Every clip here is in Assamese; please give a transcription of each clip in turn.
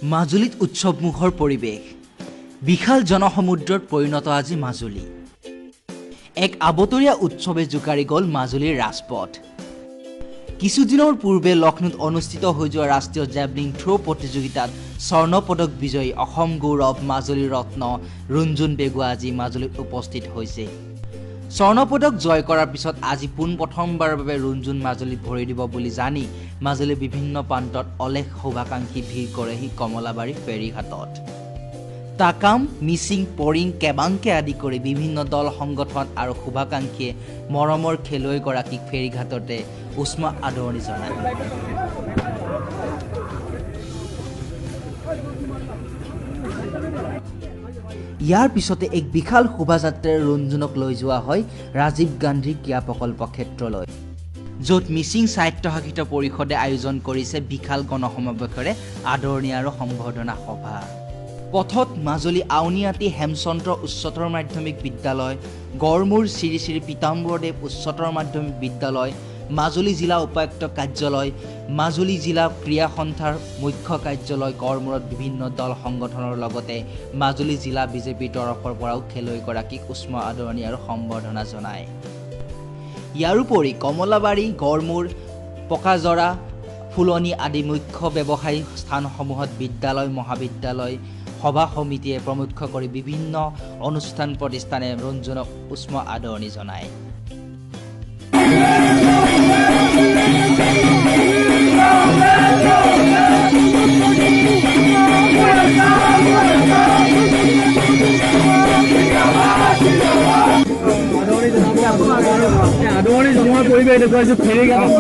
মাজুলীত উৎসৱমুখৰ পৰিৱেশ বিশাল জনসমুদ্ৰত পৰিণত আজি মাজুলী এক আবতৰীয়া উৎসৱে জোকাৰি গ'ল মাজুলীৰ ৰাজপথ কিছুদিনৰ পূৰ্বে লক্ষ্ণৌত অনুষ্ঠিত হৈ যোৱা ৰাষ্ট্ৰীয় জেভলিন থ্ৰ প্ৰতিযোগিতাত স্বৰ্ণ পদক বিজয়ী অসম গৌৰৱ মাজুলীৰ ৰত্ন ৰুণজুণ পেগু আজি মাজুলীত উপস্থিত হৈছে স্বৰ্ণ পদক জয় কৰাৰ পিছত আজি প্ৰথমবাৰৰ বাবে ৰুণজুণ মাজুলীত ভৰি দিব বুলি জানি মাজুলীৰ বিভিন্ন প্ৰান্তত অলেখ শুভাকাংক্ষী ভিৰ কৰেহি কমলাবাৰী ফেৰীঘাটত তাকাম মিচিং পৰিং কেবাংকে আদি কৰি বিভিন্ন দল সংগঠন আৰু শুভাকাংক্ষীয়ে মৰমৰ খেলুৱৈগৰাকীক ফেৰীঘাটতে উষ্ম আদৰণি জনায় ইয়াৰ পিছতে এক বিশাল শোভাযাত্ৰাৰে ৰুণজুণক লৈ যোৱা হয় ৰাজীৱ গান্ধী ক্ৰীড়া প্ৰকল্প ক্ষেত্ৰলৈ য'ত মিচিং সাহিত্য শাসিত পৰিষদে আয়োজন কৰিছে বিশাল গণসমাৱেশেৰে আদৰণি আৰু সম্বৰ্ধনা সভা পথত মাজুলী আউনিআটি হেমচন্দ্ৰ উচ্চতৰ মাধ্যমিক বিদ্যালয় গড়মূৰ শ্ৰী শ্ৰী পীতাম্বৰদেৱ উচ্চতৰ মাধ্যমিক বিদ্যালয় মাজুলী জিলা উপায়ুক্ত কাৰ্যালয় মাজুলী জিলা ক্ৰীড়া সন্থাৰ মুখ্য কাৰ্যালয় গড়মূৰত বিভিন্ন দল সংগঠনৰ লগতে মাজুলী জিলা বিজেপিৰ তৰফৰ পৰাও খেলুৱৈগৰাকীক উষ্ম আদৰণি আৰু সম্বৰ্ধনা জনায় ইয়াৰোপৰি কমলাবাৰী গড়মূৰ পকাজৰা ফুলনি আদি মুখ্য ব্যৱসায়ী স্থানসমূহত বিদ্যালয় মহাবিদ্যালয় সভা সমিতিয়ে প্ৰমুখ কৰি বিভিন্ন অনুষ্ঠান প্ৰতিষ্ঠানে ৰুণজুণক উষ্ম আদৰণি জনায় আদৰণি জনোৱাৰ পৰিৱেশ দেখুৱাইছো ফেৰীঘাটত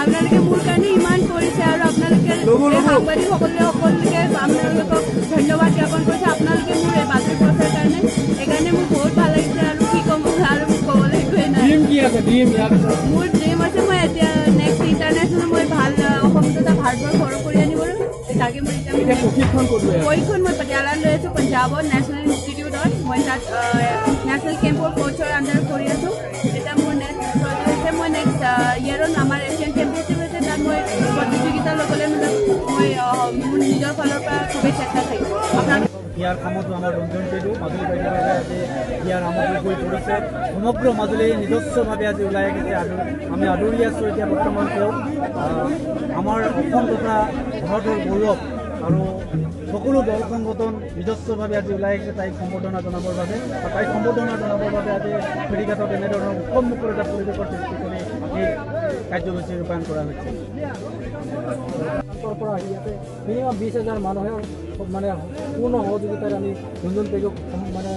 আপোনালোকে মোৰ কাৰণে ইমান কৰিছে আৰু আপোনালোকে সকলোকে আপোনালোকক ধন্যবাদ জ্ঞাপন কৰিছে আপোনালোকে মোৰ এই মাজুলী প্ৰচাৰ কাৰণে সেইকাৰণে মোৰ বহুত ভাল লাগিছে আৰু কি ক'ম আৰু ক'বলৈ একোৱে নাই মোৰ ড্ৰিম আছে মই এতিয়া নেক্সট ইণ্টাৰনেশ্যনেল মই ভাল অসম তথা ভাৰতবৰ্ষ সৰহ কৰি আনিবলৈ তাকে মই এতিয়া প্ৰশিক্ষণ মই পটিয়ালাত লৈ আছোঁ পঞ্জাৱত নেশ্যনেল ইনষ্টিটিউটত মই তাত নেশ্যনেল কেম্পৰ কোচৰ আণ্ডাৰত কৰি আছোঁ এতিয়া মোৰ নেক্সট প্ৰজেক্ট হৈছে মই নেক্সট ইয়েৰত আমাৰ এছিয়ান চেম্পিয়নশ্বিপ হৈছে তাত মই প্ৰতিযোগিতা ল'বলৈ মানে মই মোৰ নিজৰ ফালৰ পৰা খুবেই চেষ্টা থাকিব ইয়াৰ কামতো আমাৰ ৰুণজুণ পেগু মাজুলী বাইদেৱে আজি ইয়াৰ সামগ্ৰী হৈ পৰিছে সমগ্ৰ মাজুলী নিজস্বভাৱে আজি ওলাই আহিছে আৰু আমি আদৰি আছোঁ এতিয়া বৰ্তমান তেওঁক আমাৰ অসম তথা ভাৰতৰ গৌৰৱ আৰু সকলো দল সংগঠন নিজস্বভাৱে আজি ওলাই আহিছে তাইক সম্বৰ্ধনা জনাবৰ বাবে আৰু তাইক সম্বৰ্ধনা জনাবৰ বাবে আজি ফেৰীঘাটত এনেধৰণৰ উৎসৱমুখৰ এটা পৰিৱেশৰ সৃষ্টি কৰি এই কাৰ্যসূচী ৰূপায়ণ কৰা হৈছে পৰা আহি ইয়াতে মিনিমাম 20,000 মানুহে মানে পূৰ্ণ সহযোগিতাৰে আমি ৰুণজুণ পেগুক মানে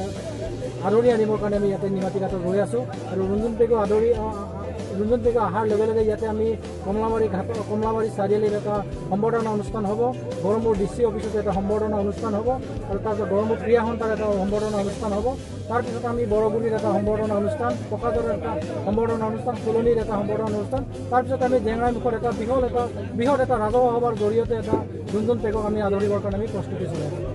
আদৰি আনিবৰ কাৰণে আমি ইয়াতে নিমাতী ঘাটত ৰৈ আছোঁ আৰু ৰুণজুণ পেগু অহাৰ লগে লগে ইয়াতে আমি কমলাবাৰী চাৰিআলিত এটা সম্বৰ্ধনা অনুষ্ঠান হ'ব গড়মূৰ DC অফিচত এটা সম্বৰ্ধনা অনুষ্ঠান হ'ব আৰু তাৰপিছত গড়মূৰ ক্ৰীড়া সন্থাৰ এটা সম্বৰ্ধনা অনুষ্ঠান হ'ব তাৰপিছত আমি বৰগুৰিৰ এটা সম্বৰ্ধনা অনুষ্ঠান পকাজৰৰ এটা সম্বৰ্ধনা অনুষ্ঠান ফুলনিৰ এটা সম্বৰ্ধনা অনুষ্ঠান তাৰপিছত আমি জেংৰাইমুখৰ এটা বৃহৎ এটা ৰাজহুৱা সভাৰ জৰিয়তে এটা ৰুণজুণ পেগুক আমি আদৰিবৰ কাৰণে আমি প্ৰস্তুতি চলাই আছোঁ